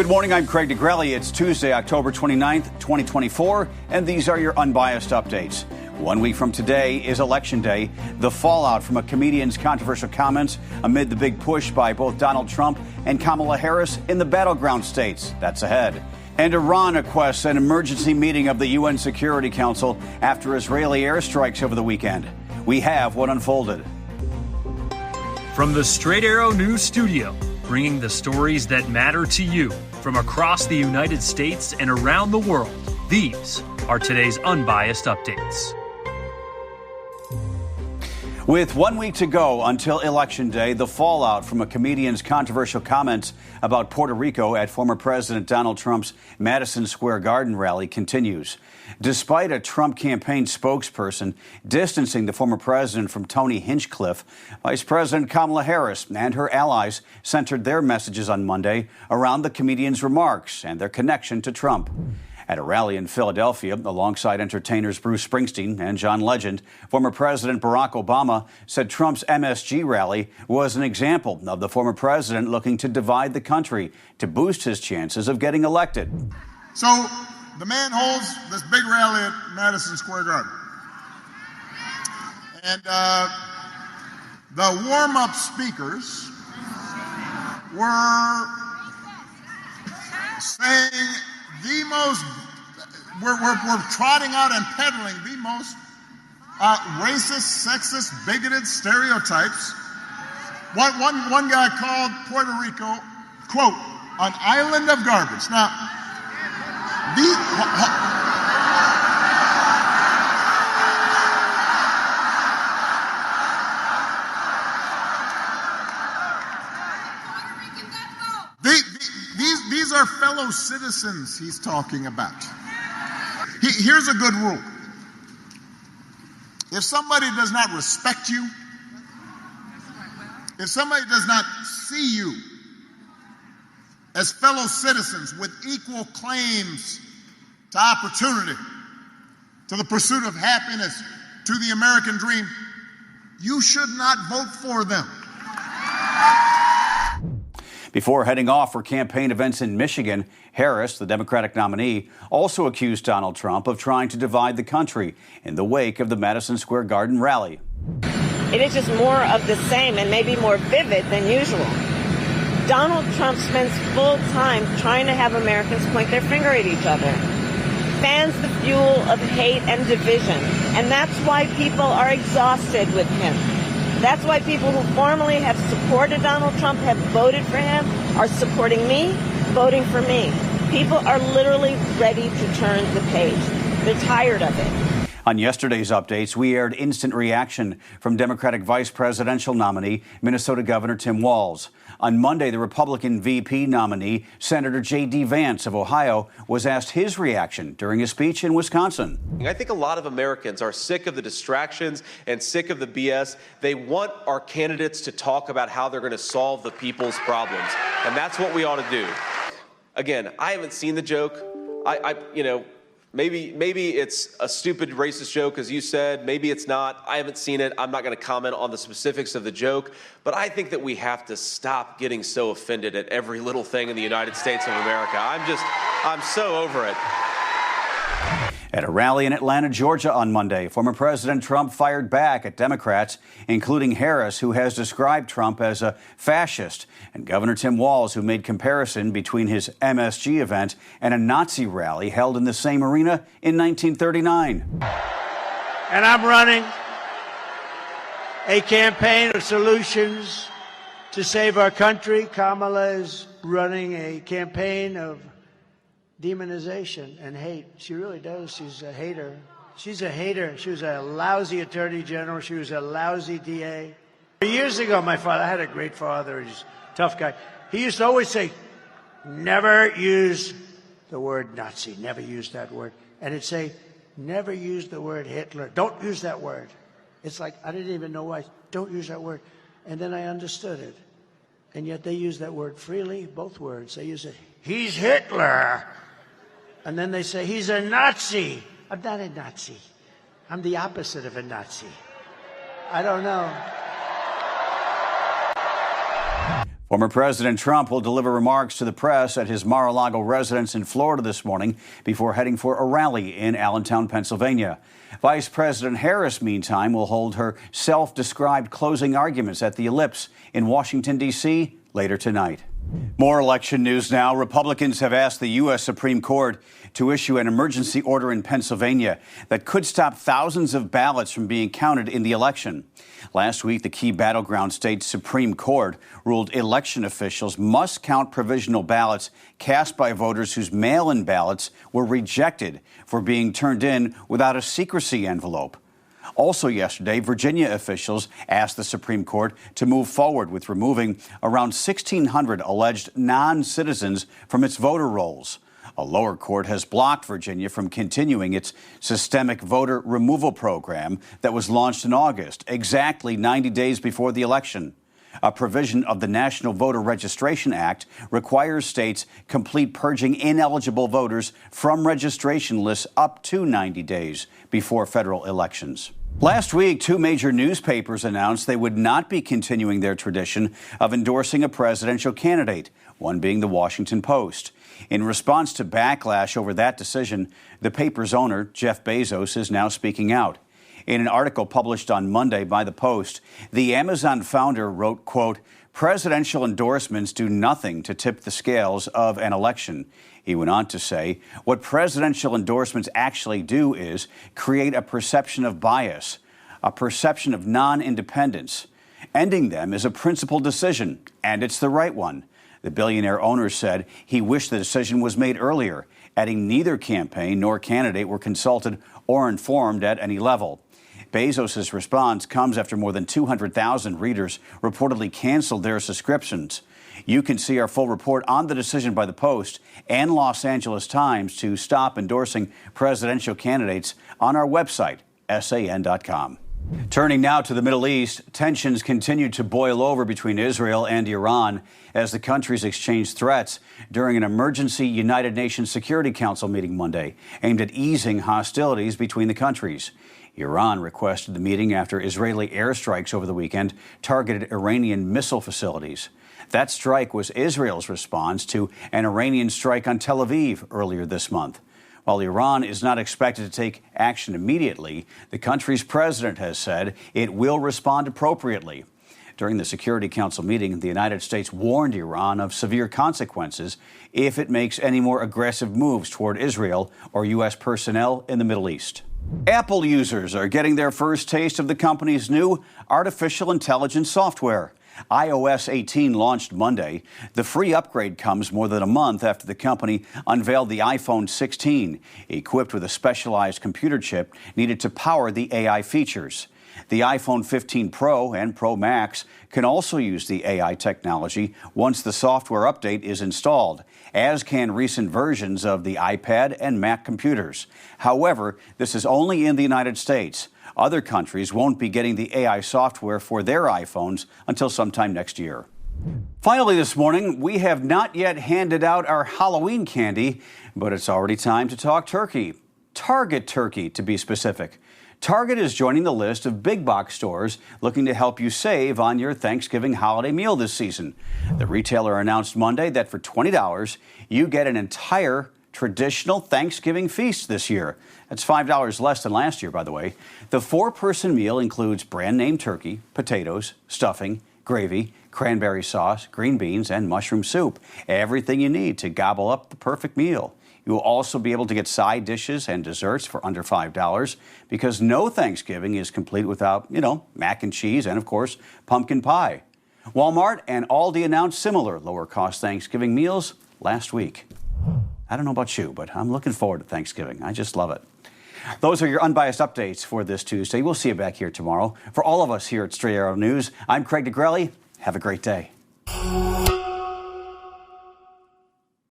Good morning, I'm Craig DeGrelli. It's Tuesday, October 29th, 2024, and these are your Unbiased Updates. 1 week from today is Election Day. The fallout from a comedian's controversial comments amid the big push by both Donald Trump and Kamala Harris in the battleground states. That's ahead. And Iran requests an emergency meeting of the UN Security Council after Israeli airstrikes over the weekend. We have what unfolded. From the Straight Arrow News Studio, bringing the stories that matter to you from across the United States and around the world, these are today's Unbiased Updates. With 1 week to go until Election Day, the fallout from a comedian's controversial comments about Puerto Rico at former President Donald Trump's Madison Square Garden rally continues. Despite a Trump campaign spokesperson distancing the former president from Tony Hinchcliffe, Vice President Kamala Harris and her allies centered their messages on Monday around the comedian's remarks and their connection to Trump. At a rally in Philadelphia, alongside entertainers Bruce Springsteen and John Legend, former President Barack Obama said Trump's MSG rally was an example of the former president looking to divide the country to boost his chances of getting elected. So the man holds this big rally at Madison Square Garden. And the warm-up speakers were saying the most, we're trotting out and peddling the most racist, sexist, bigoted stereotypes. One guy called Puerto Rico, quote, an island of garbage. Now, these are fellow citizens he's talking about. Here's a good rule. If somebody does not respect you, if somebody does not see you as fellow citizens with equal claims to opportunity, to the pursuit of happiness, to the American dream, you should not vote for them. Before heading off for campaign events in Michigan, Harris, the Democratic nominee, also accused Donald Trump of trying to divide the country in the wake of the Madison Square Garden rally. It is just more of the same and maybe more vivid than usual. Donald Trump spends full time trying to have Americans point their finger at each other, fans the fuel of hate and division, and that's why people are exhausted with him. That's why people who formerly have supported Donald Trump, have voted for him, are supporting me, voting for me. People are literally ready to turn the page. They're tired of it. On yesterday's updates, we aired instant reaction from Democratic vice presidential nominee, Minnesota Governor Tim Walz. On Monday, the Republican VP nominee, Senator J.D. Vance of Ohio, was asked his reaction during his speech in Wisconsin. I think a lot of Americans are sick of the distractions and sick of the BS. They want our candidates to talk about how they're going to solve the people's problems, and that's what we ought to do. Again, I haven't seen the joke. Maybe it's a stupid racist joke, as you said. Maybe it's not. I haven't seen it. I'm not going to comment on the specifics of the joke. But I think that we have to stop getting so offended at every little thing in the United States of America. I'm so over it. At a rally in Atlanta, Georgia on Monday, former President Trump fired back at Democrats, including Harris, who has described Trump as a fascist, and Governor Tim Walz, who made comparison between his MSG event and a Nazi rally held in the same arena in 1939. And I'm running a campaign of solutions to save our country. Kamala is running a campaign of demonization and hate. She really does. She's a hater. She's a hater. She was a lousy attorney general. She was a lousy DA. Years ago, my father, I had a great father. He's a tough guy. He used to always say, never use the word Nazi. Never use that word. And he'd say, never use the word Hitler. Don't use that word. It's like, I didn't even know why. Don't use that word. And then I understood it. And yet they use that word freely, both words. They use it, he's Hitler. And then they say, he's a Nazi. I'm not a Nazi. I'm the opposite of a Nazi. I don't know. Former President Trump will deliver remarks to the press at his Mar-a-Lago residence in Florida this morning before heading for a rally in Allentown, Pennsylvania. Vice President Harris, meantime, will hold her self-described closing arguments at the Ellipse in Washington, D.C. later tonight. More election news now. Republicans have asked the U.S. Supreme Court to issue an emergency order in Pennsylvania that could stop thousands of ballots from being counted in the election. Last week, the key battleground state's Supreme Court ruled election officials must count provisional ballots cast by voters whose mail-in ballots were rejected for being turned in without a secrecy envelope. Also yesterday, Virginia officials asked the Supreme Court to move forward with removing around 1,600 alleged non-citizens from its voter rolls. A lower court has blocked Virginia from continuing its systemic voter removal program that was launched in August, exactly 90 days before the election. A provision of the National Voter Registration Act requires states complete purging ineligible voters from registration lists up to 90 days before federal elections. Last week, two major newspapers announced they would not be continuing their tradition of endorsing a presidential candidate, one being the Washington Post. In response to backlash over that decision, the paper's owner, Jeff Bezos, is now speaking out. In an article published on Monday by the Post, the Amazon founder wrote, quote, "Presidential endorsements do nothing to tip the scales of an election." He went on to say, what presidential endorsements actually do is create a perception of bias, a perception of non-independence. Ending them is a principled decision, and it's the right one. The billionaire owner said he wished the decision was made earlier, adding neither campaign nor candidate were consulted or informed at any level. Bezos' response comes after more than 200,000 readers reportedly canceled their subscriptions. You can see our full report on the decision by the Post and Los Angeles Times to stop endorsing presidential candidates on our website, san.com. Turning now to the Middle East, tensions continue to boil over between Israel and Iran as the countries exchange threats during an emergency United Nations Security Council meeting Monday aimed at easing hostilities between the countries. Iran requested the meeting after Israeli airstrikes over the weekend targeted Iranian missile facilities. That strike was Israel's response to an Iranian strike on Tel Aviv earlier this month. While Iran is not expected to take action immediately, the country's president has said it will respond appropriately. During the Security Council meeting, the United States warned Iran of severe consequences if it makes any more aggressive moves toward Israel or U.S. personnel in the Middle East. Apple users are getting their first taste of the company's new artificial intelligence software. iOS 18 launched Monday. The free upgrade comes more than a month after the company unveiled the iPhone 16, equipped with a specialized computer chip needed to power the AI features. The iPhone 15 Pro and Pro Max can also use the AI technology once the software update is installed, as can recent versions of the iPad and Mac computers. However, this is only in the United States. Other countries won't be getting the AI software for their iPhones until sometime next year. Finally this morning, we have not yet handed out our Halloween candy, but it's already time to talk turkey. Target turkey, to be specific. Target is joining the list of big box stores looking to help you save on your Thanksgiving holiday meal this season. The retailer announced Monday that for $20, you get an entire traditional Thanksgiving feast this year. That's $5 less than last year, by the way. The four-person meal includes brand-name turkey, potatoes, stuffing, gravy, cranberry sauce, green beans, and mushroom soup. Everything you need to gobble up the perfect meal. You will also be able to get side dishes and desserts for under $5 because no Thanksgiving is complete without, mac and cheese and, of course, pumpkin pie. Walmart and Aldi announced similar lower-cost Thanksgiving meals last week. I don't know about you, but I'm looking forward to Thanksgiving. I just love it. Those are your unbiased updates for this Tuesday. We'll see you back here tomorrow. For all of us here at Straight Arrow News, I'm Craig DeGrelli. Have a great day.